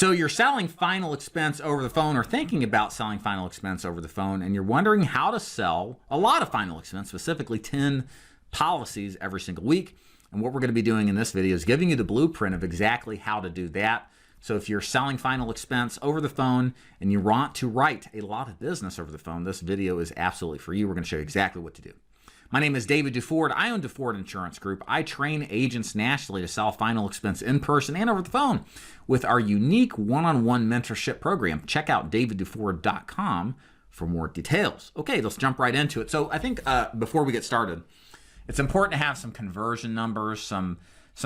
So you're selling final expense over the phone or thinking about selling final expense over the phone, and you're wondering how to sell a lot of final expense, specifically 10 policies every single week. And what we're going to be doing in this video is giving you the blueprint of exactly how to do that. So if you're selling final expense over the phone and you want to write a lot of business over the phone, this video is absolutely for you. We're going to show you exactly what to do. My name is David DuFord. I own DuFord Insurance Group. I train agents nationally to sell final expense in person and over the phone with our unique one-on-one mentorship program. Check out davidduford.com for more details. Okay, let's jump right into it. So I think before we get started, it's important to have some conversion numbers, some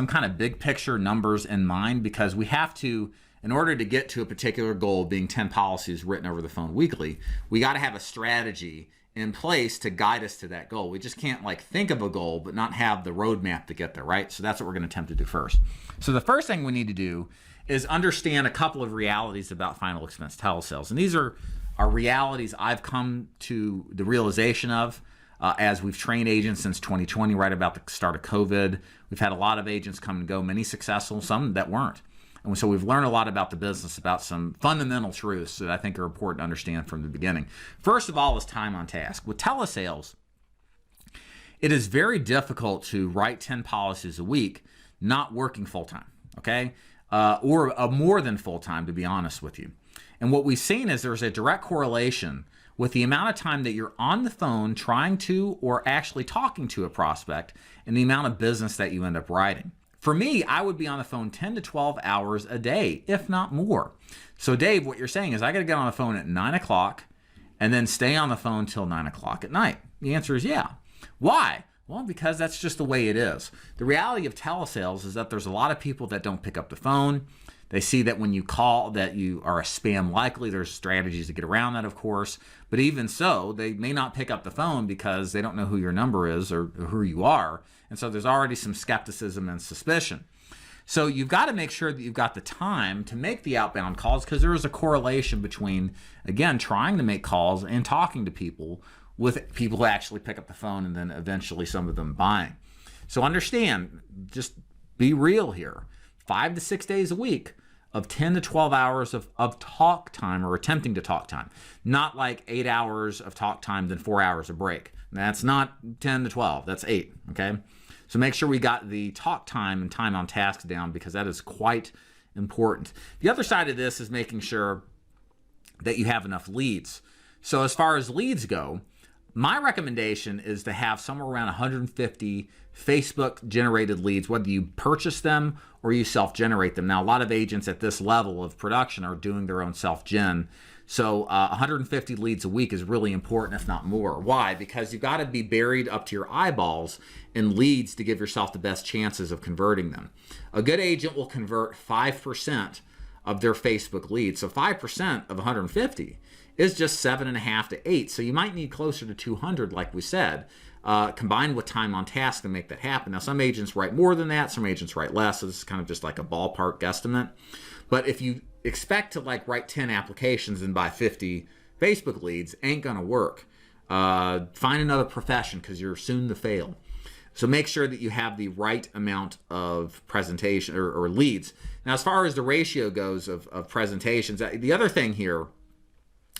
kind of big picture numbers in mind, because we have to, in order to get to a particular goal, being 10 policies written over the phone weekly, we got to have a strategy in place to guide us to that goal. We just can't like think of a goal but not have the roadmap to get there, right? So that's what we're going to attempt to do first. So the first thing we need to do is understand a couple of realities about final expense telesales. And these are realities I've come to the realization of as we've trained agents since 2020, right about the start of COVID. We've had a lot of agents come and go, many successful, some that weren't. And so we've learned a lot about the business, about some fundamental truths that I think are important to understand from the beginning. First of all is time on task. With telesales, it is very difficult to write 10 policies a week not working full-time, okay? Or more than full-time, to be honest with you. And what we've seen is there's a direct correlation with the amount of time that you're on the phone trying to or actually talking to a prospect and the amount of business that you end up writing. For me, I would be on the phone 10 to 12 hours a day, if not more. So Dave, what you're saying is I got to get on the phone at 9 o'clock and then stay on the phone till 9 o'clock at night. The answer is yeah. Why? Well, because that's just the way it is. The reality of telesales is that there's a lot of people that don't pick up the phone. They see that when you call that you are a spam likely. There's strategies to get around that, of course. But even so, they may not pick up the phone because they don't know who your number is or who you are. And so there's already some skepticism and suspicion. So you've got to make sure that you've got the time to make the outbound calls, because there is a correlation between, again, trying to make calls and talking to people with people who actually pick up the phone and then eventually some of them buying. So understand, just be real here. 5 to 6 days a week of 10 to 12 hours of talk time or attempting to talk time. Not like 8 hours of talk time, then 4 hours of break. That's not 10 to 12, that's 8, okay? So make sure we got the talk time and time on task down, because that is quite important. The other side of this is making sure that you have enough leads. So as far as leads go, my recommendation is to have somewhere around 150 Facebook generated leads, whether you purchase them or you self-generate them. Now, a lot of agents at this level of production are doing their own self-gen. So 150 leads a week is really important, if not more. Why? Because you've got to be buried up to your eyeballs in leads to give yourself the best chances of converting them. A good agent will convert 5% of their Facebook leads. So 5% of 150 is just 7.5 to 8. So you might need closer to 200, like we said, combined with time on task to make that happen. Now, some agents write more than that. Some agents write less. So this is kind of just like a ballpark guesstimate. But if you expect to like write 10 applications and buy 50 Facebook leads, ain't gonna work. Find another profession, because you're soon to fail. So make sure that you have the right amount of presentation or leads. Now, as far as the ratio goes of presentations, the other thing here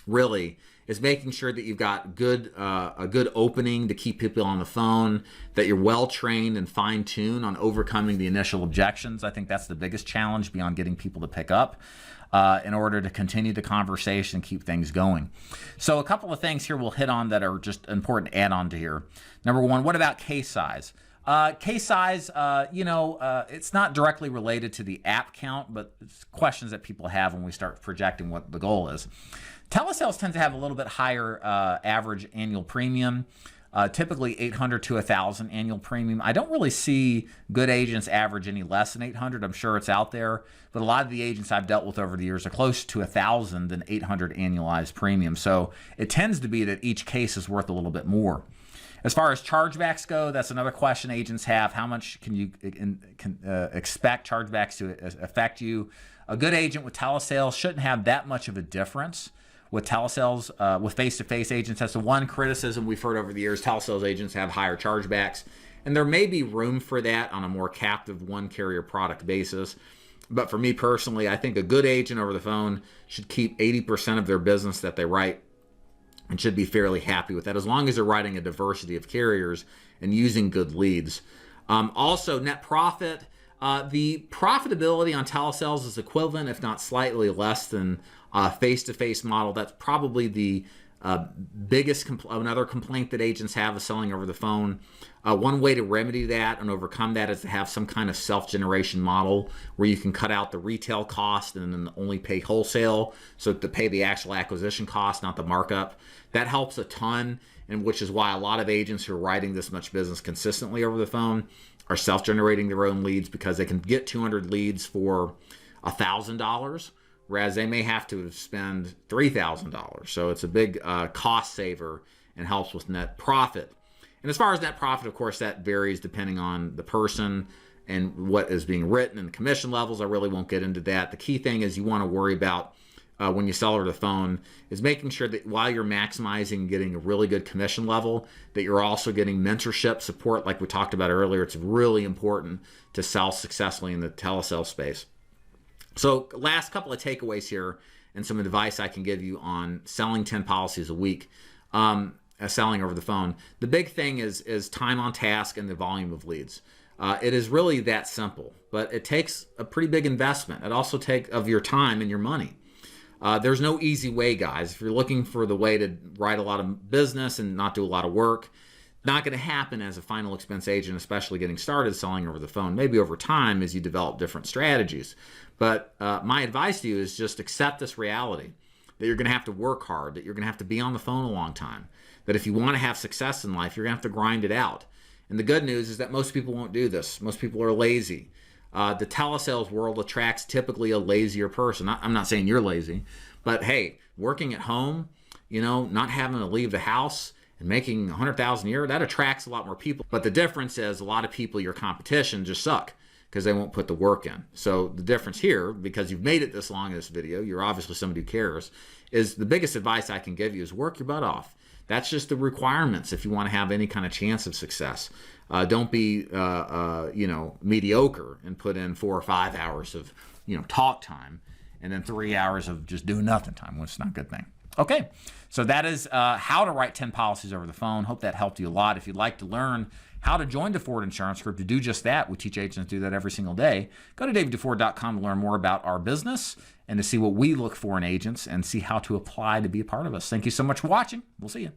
really is making sure that you've got a good opening to keep people on the phone, that you're well trained and fine-tuned on overcoming the initial objections. I think that's the biggest challenge beyond getting people to pick up in order to continue the conversation and keep things going. So a couple of things here we'll hit on that are just important to add on to here. Number one, what about case size? Case size, it's not directly related to the app count, but it's questions that people have when we start projecting what the goal is. Telesales tend to have a little bit higher average annual premium, typically $800 to $1,000 annual premium. I don't really see good agents average any less than $800. I'm sure it's out there, but a lot of the agents I've dealt with over the years are close to $1,000 than $800 annualized premium. So it tends to be that each case is worth a little bit more. As far as chargebacks go, that's another question agents have. How much can you expect chargebacks to affect you? A good agent with telesales shouldn't have that much of a difference with telesales, with face-to-face agents. That's the one criticism we've heard over the years. Telesales agents have higher chargebacks, and there may be room for that on a more captive one-carrier product basis. But for me personally, I think a good agent over the phone should keep 80% of their business that they write and should be fairly happy with that, as long as they're writing a diversity of carriers and using good leads. Also, net profit. The profitability on telesales is equivalent, if not slightly less than face-to-face model. That's probably the biggest another complaint that agents have is selling over the phone. One way to remedy that and overcome that is to have some kind of self-generation model where you can cut out the retail cost and then only pay wholesale, so to pay the actual acquisition cost, not the markup. That helps a ton, and which is why a lot of agents who are writing this much business consistently over the phone are self-generating their own leads, because they can get 200 leads for $1,000, whereas they may have to spend $3,000. So it's a big cost saver and helps with net profit. And as far as net profit, of course, that varies depending on the person and what is being written and the commission levels. I really won't get into that. The key thing is you want to worry about when you sell over the phone is making sure that while you're maximizing and getting a really good commission level, that you're also getting mentorship support like we talked about earlier. It's really important to sell successfully in the telesale space. So last couple of takeaways here and some advice I can give you on selling 10 policies a week, selling over the phone. The big thing is time on task and the volume of leads. It is really that simple, but it takes a pretty big investment. It also takes of your time and your money. There's no easy way, guys. If you're looking for the way to write a lot of business and not do a lot of work, not going to happen as a final expense agent, especially getting started selling over the phone. Maybe over time as you develop different strategies. But my advice to you is just accept this reality that you're going to have to work hard, that you're going to have to be on the phone a long time, that if you want to have success in life, you're going to have to grind it out. And the good news is that most people won't do this. Most people are lazy. The telesales world attracts typically a lazier person. I'm not saying you're lazy, but hey, working at home, not having to leave the house and making $100,000 a year, that attracts a lot more people. But the difference is a lot of people, your competition, just suck because they won't put the work in. So the difference here, because you've made it this long in this video, you're obviously somebody who cares, is the biggest advice I can give you is work your butt off. That's just the requirements if you want to have any kind of chance of success. Don't be, mediocre and put in 4 or 5 hours of, talk time and then 3 hours of just doing nothing time, which is not a good thing. Okay, so that is how to write 10 policies over the phone. Hope that helped you a lot. If you'd like to learn how to join DeFord Insurance Group to do just that, we teach agents to do that every single day. Go to daviddeford.com to learn more about our business and to see what we look for in agents and see how to apply to be a part of us. Thank you so much for watching. We'll see you.